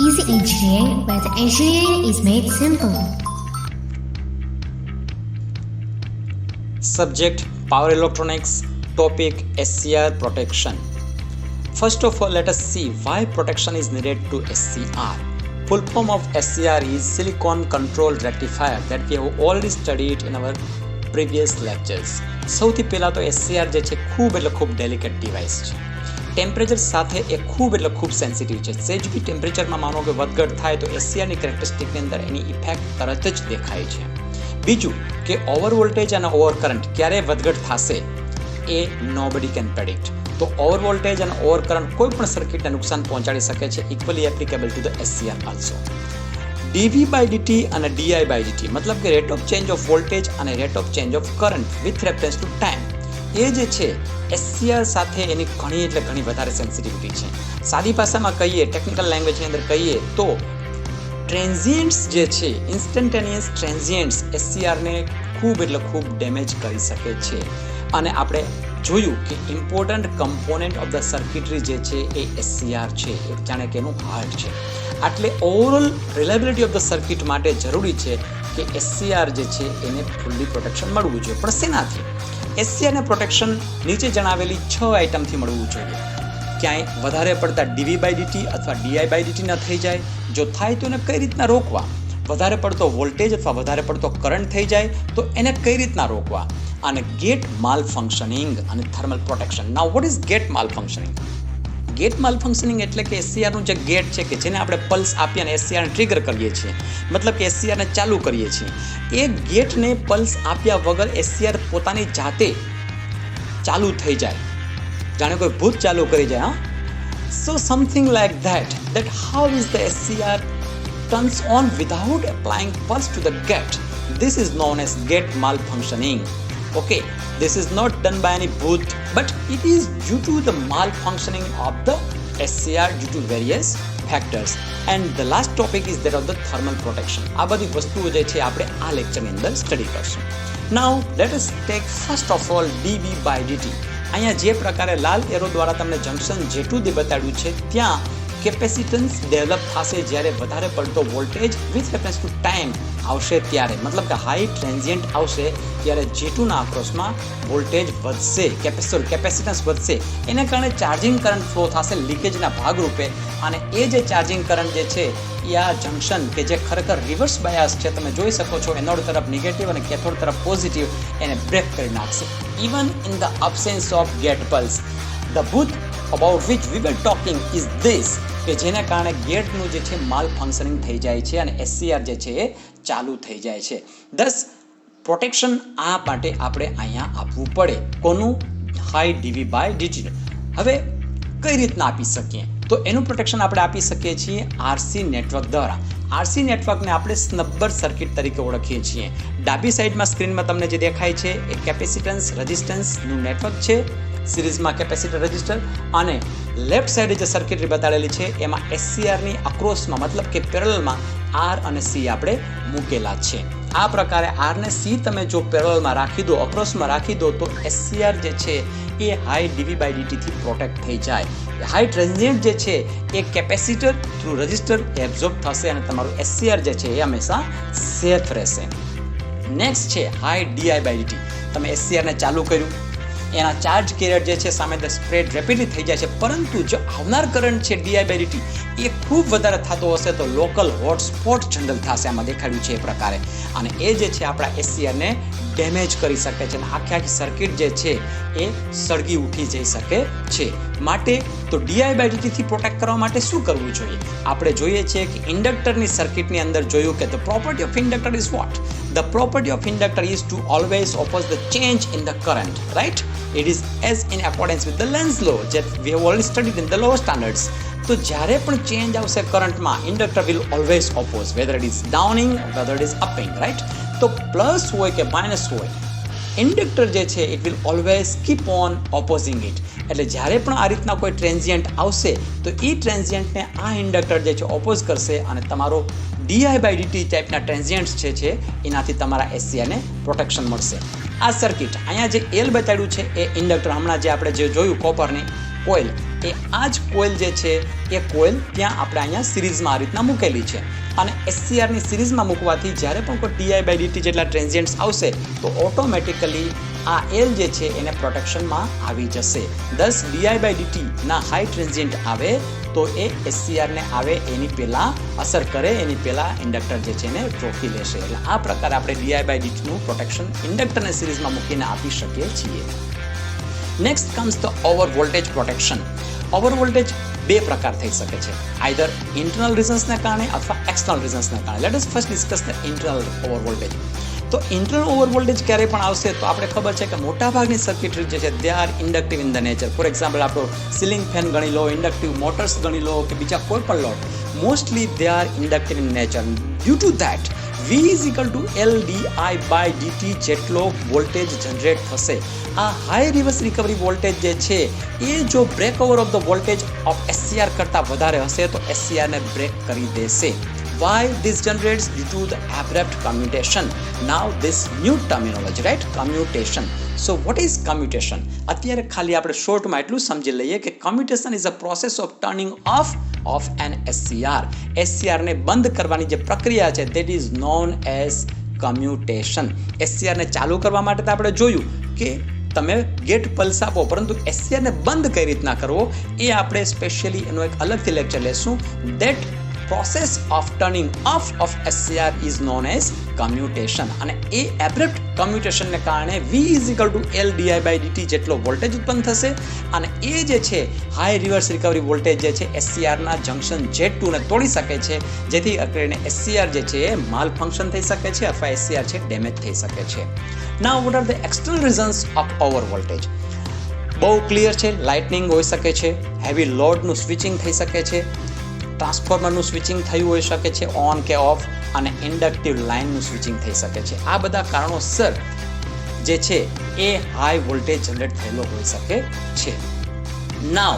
Easy Engineering, where the engineering is made simple. Subject Power Electronics. Topic SCR protection. First of all, let us see why protection is needed to SCR. Full form of SCR is Silicon Control Rectifier that we have already studied in our previous lectures. સૌથી પહેલાં તો SCR જે છે ખૂબ delicate device છે. Temperature સાથે એ ખૂબ sensitive છે. સેજ બી ટેમ્પરેચરમાં માનો કે વધઘટ થાય તો SCRની કેરેક્ટરિસ્ટિકની અંદર એની ઇફેક્ટ તરત જ દેખાય છે. બીજું કે ઓવર વોલ્ટેજ અને ઓવર કરંટ ક્યારે વધઘટ થશે એ નોબડી કેન પ્રેડિક્ટ. તો ઓવર વોલ્ટેજ અને ઓવર કરંટ કોઈ પણ સર્કિટને નુકસાન પહોંચાડી શકે છે. Equally applicable to the SCR also. dV/dt અને di/dt મતલબ કે rate of change of voltage અને rate of change of current with reference to time એ જે છે SCR સાથે એની ઘણી વધારે સેન્સિટિવિટી છે. સાદી ભાષામાં કહીએ, ટેકનિકલ લેંગ્વેજની અંદર કહીએ તો ટ્રેન્ઝિયન્ટ્સ જે છે, ઇન્સ્ટન્ટેનિયસ ટ્રેન્ઝિયન્ટ્સ SCRને ખૂબ ડેમેજ કરી શકે છે. અને આપણે જોયું કે important component of the circuitry જે છે એ SCR છે, એક જાણે કે એનું હાર્ટ છે. એટલે overall reliability of the circuit માટે જરૂરી છે કે SCR જે છે એને ફૂલ્લી પ્રોટેક્શન મળવું જોઈએ. પણ શેનાથી? SCRને પ્રોટેક્શન નીચે જણાવેલી 6 આઇટમથી મળવું જોઈએ. ક્યાંય વધારે પડતા dV/dt અથવા di/dt ન થઈ જાય. જો થાય તો એને કઈ રીતના રોકવા? વધારે પડતો વોલ્ટેજ અથવા વધારે પડતો કરંટ થઈ જાય તો એને કઈ રીતના રોકવા? અને ગેટ માલ ફંક્શનિંગ અને thermal protection. Now what is gate malfunctioning? Gate malfunctioning એટલે કે SCRનું જે ગેટ છે કે જેને આપણે પલ્સ આપી અને SCRને ટ્રિગર કરીએ છીએ, મતલબ કે SCRને ચાલુ કરીએ છીએ, એ ગેટને પલ્સ આપ્યા વગર SCR પોતાની જાતે ચાલુ થઈ જાય, જાણે કોઈ ભૂત ચાલુ કરી જાય. So something like that how is the SCR turns on without applying pulse to the gate? This is known as gate malfunctioning. Okay, this is not done by any booth, but it is due to the malfunctioning of the SCR due to various factors. And the last topic is that of the thermal protection. આ બધી વસ્તુઓ જે છે આપણે આ લેક્ચરની અંદર study કરશું. Now let us take first of all dV/dt. અહીંયા જે પ્રકારે લાલ એરો દ્વારા તમને જંક્શન J2 બતાડ્યું છે ત્યાં કેપેસિટન્સ ડેવલપ થશે જ્યારે વધારે પડતો voltage with reference to time આવશે ત્યારે, મતલબ કે હાઈ ટ્રેન્ઝિયન્ટ આવશે ત્યારે J2ના અક્રોસમાં વોલ્ટેજ વધશે, કેપેસિટન્સ વધશે. એને કારણે ચાર્જિંગ કરંટ ફ્લો થશે લીકેજના ભાગરૂપે. અને એ જે ચાર્જિંગ કરંટ જે છે એ આ જંક્શન કે જે ખરેખર રિવર્સ બાયસ છે, તમે જોઈ શકો છો એનોડ તરફ નેગેટિવ અને કેથોડ તરફ પોઝિટિવ, એને બ્રેક કરી નાખશે. Even in the absence of gate pulse. The booth about which we were talking is this, કે જેના કારણે ગેટનું જે છે માલ ફંક્શનિંગ થઈ જાય છે અને SCR જે છે એ ચાલુ થઈ જાય છે. દસ પ્રોટેક્શન આ માટે આપણે અહીંયા આપવું પડે. કોનું? High dV/dt. હવે કઈ રીતના આપી શકીએ? તો એનું પ્રોટેક્શન આપણે આપી શકીએ છીએ RC નેટવર્ક દ્વારા. RC નેટવર્કને આપણે સ્નબ્બર સર્કિટ તરીકે ઓળખીએ છીએ. ડાબી સાઈડમાં સ્ક્રીનમાં તમને જે દેખાય છે એ કેપેસિટન્સ રેઝિસ્ટન્સનું નેટવર્ક છે, સિરીઝમાં કેપેસિટર રેઝિસ્ટર. અને લેફ્ટ સાઈડે જે સર્કિટરી બતાડેલી છે એમાં SCRની અક્રોસમાં મતલબ કે પેરેલલમાં R અને C આપણે મૂકેલા છે. આ પ્રકારે R ને C તમે જો પેરેલલમાં રાખી દો, અક્રોસમાં રાખી દો, તો SCR જે છે એ હાઈ dV/dt થી પ્રોટેક્ટ થઈ જાય. હાઈ ટ્રેન્ઝિયન્ટ જે છે એ કેપેસિટર થ્રુ રેઝિસ્ટર એબ્ઝોર્બ થશે અને તમારું SCR જે છે એ હંમેશા સેફ રહેશે. નેક્સ્ટ છે હાઈ di/dt. તમે SCRને ચાલુ કર્યું, એના ચાર્જ કેરિયર જે છે સામે સ્પ્રેડ રેપિડલી થઈ જાય છે, પરંતુ જો આવનાર કરંટ છે di/dt એ ખૂબ વધારે થતો હશે તો લોકલ હોટસ્પોટ જનરલ થશે, આમાં દેખાડ્યું છે એ પ્રકારે. અને એ જે છે આપણા SCRને ડેમેજ કરી શકે છે અને આખી સર્કિટ જે છે એ સળગી ઉઠી જઈ શકે છે. માટે તો di/dt થી પ્રોટેક્ટ કરવા માટે શું કરવું જોઈએ? આપણે જોઈએ છીએ કે ઇન્ડક્ટરની સર્કિટની અંદર જોયું કે the property of inductor is what? The property of inductor is to always oppose the change in the current, right? It is as in accordance with the Lenz law that we have already studied in the lower standards. તો જ્યારે પણ change આવશે કરંટમાં, inductor will always oppose, whether it is downing whether it is upping, right? તો plus હોય કે minus હોય, inductor જે છે it will always keep on opposing it. એટલે જ્યારે પણ આ રીતના કોઈ ટ્રેન્ઝિયન્ટ આવશે તો એ ટ્રેન્ઝિયન્ટને આ ઇન્ડક્ટર જે છે ઓપોઝ કરશે અને તમારો di/dt ટાઈપના ટ્રેન્ઝિયન્ટ્સ છે એનાથી તમારા SCRને પ્રોટેક્શન મળશે. આ સર્કિટ અહીંયા જે L બતાડ્યું છે એ ઇન્ડક્ટર, હમણાં જે આપણે જે જોયું કોપરની કોઇલ, એ આ જ કોઇલ જે છે એ કોઇલ ત્યાં આપણે અહીંયા સિરીઝમાં આ રીતના મૂકેલી છે અને SCRની સિરીઝમાં મૂકવાથી જ્યારે પણ કોઈ di/dt જેટલા ટ્રાન્ઝિયન્ટ્સ આવશે તો ઓટોમેટિકલી આ L જે છે એને પ્રોટેક્શનમાં આવી જશે. 10 di/dt ના હાઈ ટ્રાન્ઝિયન્ટ આવે તો એ SCRને આવે એની પહેલાં અસર કરે, એની પહેલાં ઇન્ડક્ટર જે છે એને રોકી લેશે. એટલે આ પ્રકારે આપણે di/dtનું પ્રોટેક્શન ઇન્ડક્ટરને સિરીઝમાં મૂકીને આપી શકીએ છીએ. Next comes the over voltage protection. Over voltage બે પ્રકાર થઈ શકે છે, આઈધર ઇન્ટરનલ રીઝન્સને કારણે અથવા એક્સટર્નલ રીઝન્સને કારણે. Let us first discuss the internal over voltage. તો ઇન્ટરનલ ઓવર વોલ્ટેજ ક્યારે પણ આવશે તો આપણે ખબર છે કે મોટાભાગની સર્કિટરી જે છે દે are inductive in the nature. For example આપણો સીલિંગ ફેન ગણી લો, ઇન્ડક્ટિવ મોટર્સ ગણી લો કે બીજા કોઈ પણ load, mostly they are inductive in nature. Due to that V = L di/dt જેટલો વોલ્ટેજ જનરેટ થશે. આ હાઈ રિવર્સ રિકવરી વોલ્ટેજ જે છે એ જો break over of the voltage of SCR કરતાં વધારે હશે તો SCRને બ્રેક કરી દેશે. Why this generates? Due to the abrupt commutation. Now this new terminology, right? Commutation. So what is commutation? અત્યારે ખાલી આપણે શોર્ટમાં એટલું સમજી લઈએ કે commutation is a process of turning off of an SCR. SCRને બંધ કરવાની જે પ્રક્રિયા છે that is known as commutation. SCRને ચાલુ કરવા માટે તો આપણે જોયું કે તમે ગેટ પલ્સ આપો, પરંતુ SCRને બંધ કઈ રીતના કરવો એ આપણે સ્પેશિયલી એનો એક અલગથી લેક્ચર લેશું. That process of turning off of SCR is known as commutation. અને એ abrupt commutation ને કારણે V = L di/dt જેટલો વોલ્ટેજ ઉત્પન્ન થશે અને એ જે છે હાઈ રિવર્સ રિકવરી વોલ્ટેજ જે છે SCRના જંક્શન Z2 ને તોડી શકે છે, જેથી કરીને SCR જે છે એ માલ ફંક્શન થઈ શકે છે અથવા SCR છે ડેમેજ થઈ શકે છે. Now what are the external reasons of over voltage? બહુ ક્લિયર છે, લાઇટનિંગ હોઈ શકે છે, હેવી લોડનું સ્વિચિંગ થઈ શકે છે, ટ્રાન્સફોર્મરનું સ્વિચિંગ થયું હોઈ શકે છે ઓન કે ઓફ, અને ઇન્ડક્ટિવ લાઇનનું સ્વિચિંગ થઈ શકે છે. આ બધા કારણોસર જે છે એ હાઈ વોલ્ટેજ જનરેટ થયેલો હોઈ શકે છે. નાવ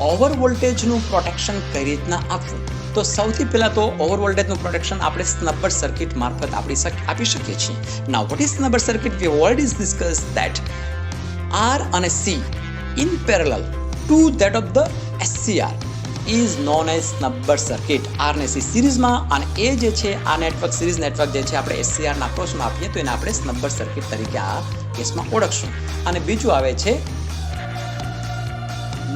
ઓવર વોલ્ટેજનું પ્રોટેક્શન કઈ રીતના આપવું? તો સૌથી પહેલાં તો ઓવર વોલ્ટેજનું પ્રોટેક્શન આપણે સ્નબર સર્કિટ મારફત આપી શકીએ છીએ. Now what is snubber circuit? We already discuss that R અને C in parallel to that of the SCR is known as snubber circuit. R ને C સિરીઝમાં અને એ જે છે આ નેટવર્ક સિરીઝ નેટવર્ક જે છે આપણે SCR ના અક્રોસમાં આપીએ તો એને આપણે સ્નબ્બર સર્કિટ તરીકે આ કેસમાં ઓળખશું. અને બીજું આવે છે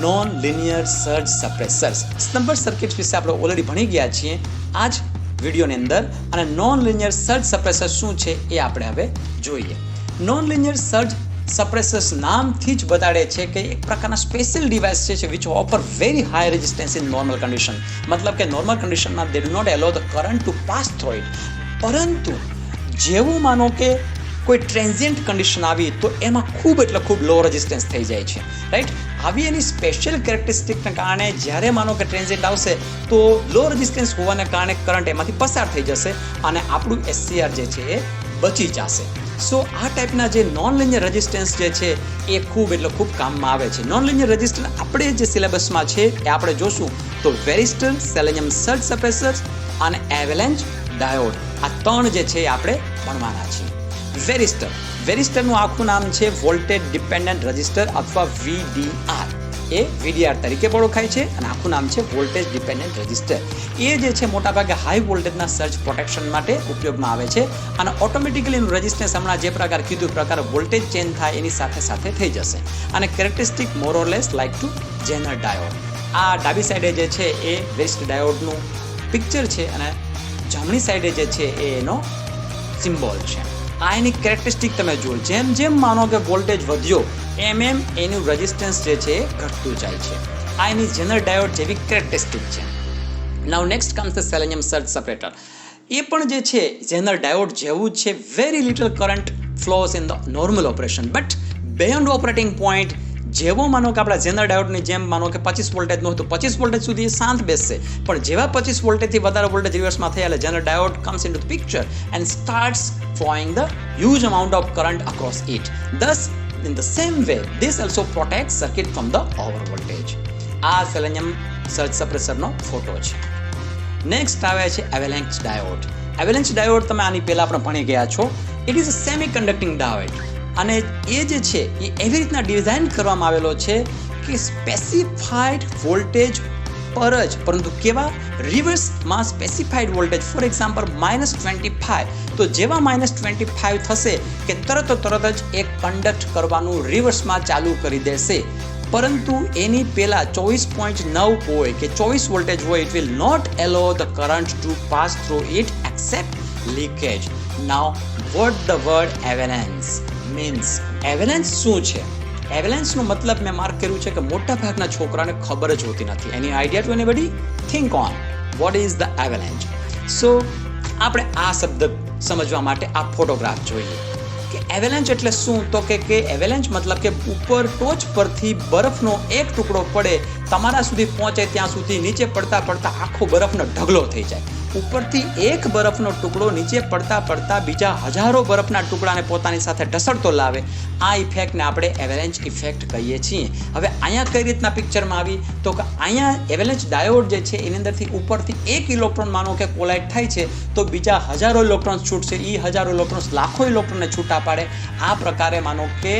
નોન લિનિયર સર્જ સપ્રેસર્સ. સ્નબ્બર સર્કિટ વિશે આપણે ઓલરેડી ભણી ગયા છીએ આ જ વિડીયોની અંદર, અને નોન લિનિયર સર્જ સપ્રેસર શું છે એ આપણે હવે જોઈએ. નોન લિનિયર સર્જ સપ્રેસર્સ નામથી જ બતાડે છે કે એક પ્રકારના સ્પેશિયલ ડિવાઇસ છે which offer very high resistance in normal condition. મતલબ કે નોર્મલ કન્ડિશનમાં they do not allow the current to pass through it. પરંતુ જેવું માનો કે કોઈ ટ્રાન્ઝિયન્ટ કન્ડિશન આવી તો એમાં ખૂબ એટલે ખૂબ લો રેઝિસ્ટન્સ થઈ જાય છે, રાઈટ? આવી એની સ્પેશિયલ કેરેક્ટરિસ્ટિકને કારણે જ્યારે માનો કે ટ્રાન્ઝિયન્ટ આવશે તો લો રેઝિસ્ટન્સ હોવાને કારણે કરંટ એમાંથી પસાર થઈ જશે અને આપણું SCR જે છે એ બચી જશે. સો આ ટાઈપના જે નોન લિનિયર રેઝિસ્ટન્સ જે છે એ ખૂબ એટલે ખૂબ કામમાં આવે છે. નોન લિનિયર રેઝિસ્ટન્સ આપણે જે સિલેબસમાં છે એ આપણે જોશું તો વેરિસ્ટર, સેલેનિયમ સર્જ સપ્રેસર્સ અને એવેલેન્ચ ડાયોડ, આ ત્રણ જે છે એ આપણે ભણવાના છીએ. વેરિસ્ટરનું આખું નામ છે વોલ્ટેજ ડિપેન્ડન્ટ રજિસ્ટર અથવા VDR. એ VDR તરીકે ઓળખાય છે અને આખું નામ છે વોલ્ટેજ ડિપેન્ડન્ટ રજિસ્ટર. એ જે છે મોટાભાગે હાઈ વોલ્ટેજના સર્જ પ્રોટેક્શન માટે ઉપયોગમાં આવે છે અને ઓટોમેટિકલી એનું રેઝિસ્ટન્સ હમણાં જે પ્રકાર કીધું પ્રકાર વોલ્ટેજ ચેન્જ થાય એની સાથે સાથે થઈ જશે. અને characteristic more or less like to zener diode. આ ડાબી સાઈડે જે છે એ વેરિસ્ટર ડાયોડનું પિક્ચર છે અને જમણી સાઈડે જે છે એ એનો સિમ્બોલ છે. આ એની કેરેક્ટરિસ્ટિક તમે જુઓ, જેમ જેમ માનો કે વોલ્ટેજ વધ્યો એમ એનું રેઝિસ્ટન્સ જે છે એ ઘટતું જાય છે. આ એની જનરલ ડાયોડ જેવી કેરેક્ટરિસ્ટિક છે. Now next comes the selenium surge separator. એ પણ જે છે જનરલ ડાયોડ જેવું જ છે. Very little current flows in the normal operation, but beyond operating point જેવો માનો કે આપણા જનરલ ડાયોડની જેમ માનો કે 25 વોલ્ટેજનો હતો, 25 વોલ્ટેજ સુધી એ શાંત બેસશે, પણ જેવા 25 વોલ્ટેજથી વધારે વોલ્ટેજ રિવર્સમાં થયા એટલે general diode comes in to the picture and starts flowing the huge amount of current across it. Thus, in the same way, this also protects circuit from the over voltage. આ selenium surge સપ્રેસરનો photo છે. Next આવે છે એવેલેન્ચ diode. એવેલેન્ચ diode તમે આની પહેલા આપણે ભણી ગયા છો. It is a semi conducting diode અને એ જે છે એ એવી રીતના ડિઝાઇન કરવામાં આવેલો છે કે સ્પેસિફાઈડ વોલ્ટેજ પર જ, પરંતુ કેવા રિવર્સમાં સ્પેસિફાઈડ વોલ્ટેજ, ફોર એક્ઝામ્પલ -25, તો જેવા -25 થશે કે તરત જ એ કન્ડક્ટ કરવાનું રિવર્સમાં ચાલુ કરી દેશે, પરંતુ એની પહેલા 24.9 હોય કે 24 વોલ્ટેજ હોય, it will not allow the current to pass through it except leakage. Now what the word avalanche means. Avalanche શું છે? એવેલેન્સનો મતલબ મેં માર્ક કર્યું છે કે મોટા ભાગના છોકરાને ખબર જ હોતી નથી. Any idea to anybody? Think on what is the avalanche. So આપણે આ શબ્દ સમજવા માટે આ ફોટોગ્રાફ જોઈએ કે એવેલેન્ચ એટલે શું. તો કે એવેલેન્ચ મતલબ કે ઉપર ટોચ પરથી બરફનો એક ટુકડો પડે, તમારા સુધી પહોંચે ત્યાં સુધી નીચે પડતા આખો બરફનો ઢગલો થઈ જાય. ઉપરથી એક બરફનો ટુકડો નીચે પડતા બીજા હજારો બરફના ટુકડાને પોતાની સાથે ઢસડતો લાવે. આ ઇફેક્ટને આપણે એવેલેન્ચ ઇફેક્ટ કહીએ છીએ. હવે અહીંયા કઈ રીતના પિક્ચરમાં આવી, તો કે અહીંયા એવેલેન્ચ ડાયોડ જે છે એની અંદરથી ઉપરથી એક ઇલેક્ટ્રોન માનો કે કોલાઇડ થાય છે, તો બીજા હજારો ઇલેક્ટ્રોન્સ છૂટશે. એ હજારો ઇલેક્ટ્રોન્સ લાખો ઇલેક્ટ્રોનને છૂટા પાડે. આ પ્રકારે માનો કે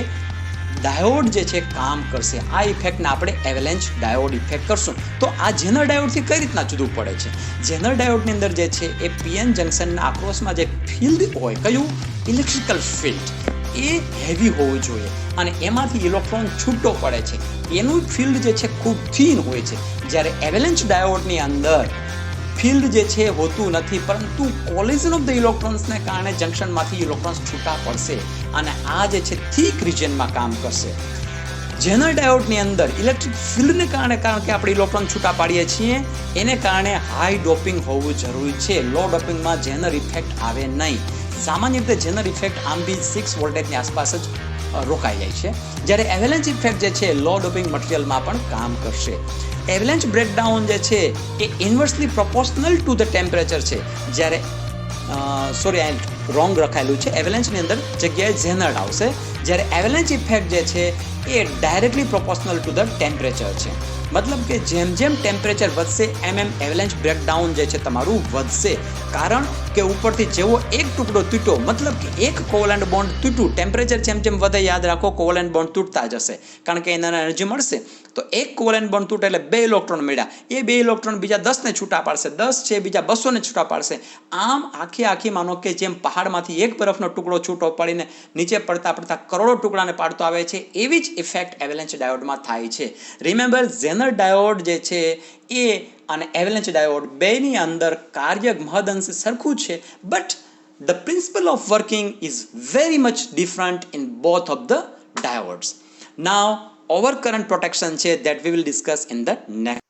ડાયોડ જે છે કામ કરશે. આ ઇફેક્ટને આપણે એવેલેન્ચ ડાયોડ ઇફેક્ટ કરશું. તો આ જેનર ડાયોડથી કઈ રીતના જુદું પડે છે? જેનર ડાયોડની અંદર જે છે એ પીએન જંકશનના આક્રોસમાં જે ફિલ્ડ હોય, કયું? ઇલેક્ટ્રિકલ ફિલ્ડ, એ હેવી હોવું જોઈએ અને એમાંથી ઇલેક્ટ્રોન છૂટો પડે છે. એનું ફિલ્ડ જે છે ખૂબ થીન હોય છે. જ્યારે એવેલેન્ચ ડાયોડની અંદર ફિલ્ડ જે છે હોતું નથી, પરંતુ કોલિઝન ઓફ ધ ઇલેક્ટ્રોન્સને કારણે જંક્શનમાંથી ઇલેક્ટ્રોન્સ છૂટા પડશે અને આ જે છે થીક રિજનમાં કામ કરશે. જેનર ડાયોડની અંદર ઇલેક્ટ્રિક ફિલ્ડને કારણે, કારણ કે આપણે ઇલેક્ટ્રોન છૂટા પાડીએ છીએ, એને કારણે હાઈ ડોપિંગ હોવું જરૂરી છે. લો ડોપિંગમાં જેનર ઇફેક્ટ આવે નહીં. સામાન્ય રીતે જેનર ઇફેક્ટ આમ બી 6 વોલ્ટેજની આસપાસ જ રોકાઈ જાય છે, જ્યારે એવેલેન્ચ ઇફેક્ટ જે છે લો ડોપિંગ મટીરિયલમાં પણ કામ કરશે. એવેલેન્ચ બ્રેકડાઉન જે છે એ ઇન્વર્સલી પ્રોપોર્શનલ ટુ ધ ટેમ્પરેચર છે. જ્યારે સોરી રોંગ લખાયેલું છે, એવેલેન્ચની અંદર જગ્યાએ ઝેનર્ડ આવશે, જ્યારે એવેલેન્ચ ઇફેક્ટ જે છે એ directly proportional to the temperature છે. મતલબ કે જેમ ટેમ્પરેચર વધશે એમ એવેલેન્ચ બ્રેકડાઉન જે છે તમારું વધશે. કારણ કે ઉપરથી જેવો એક ટુકડો તૂટ્યો, મતલબ કે એક કોવેલેન્ટ બોન્ડ તૂટ્યું, ટેમ્પરેચર જેમ વધે, યાદ રાખો કોવેલેન્ટ બોન્ડ તૂટતા જશે, કારણ કે એને એનર્જી મળશે. તો એક કોવેલેન્ટ બોન્ડ તૂટે એટલે 2 ઇલેક્ટ્રોન મળ્યા. એ 2 ઇલેક્ટ્રોન બીજા 10ને છૂટા પાડશે, 10 છે બીજા 200ને છૂટા પાડશે. આમ આખી માનો કે જેમ પહાડમાંથી એક બરફનો ટુકડો છૂટો પડીને નીચે પડતા કરોડો ટુકડાને પાડતો આવે છે, એવી જ ઇફેક્ટ એવેલેન્ચ ડાયોડમાં થાય છે. રિમેમ્બર, ઝેનર ડાયોડ જે છે એ અને એવેલેન્ચ ડાયોડ બેની અંદર કાર્ય મહદઅંશે સરખું છે, but the principle of working is very much different in both of the diodes. Now overcurrent protection છે, that we will discuss in the next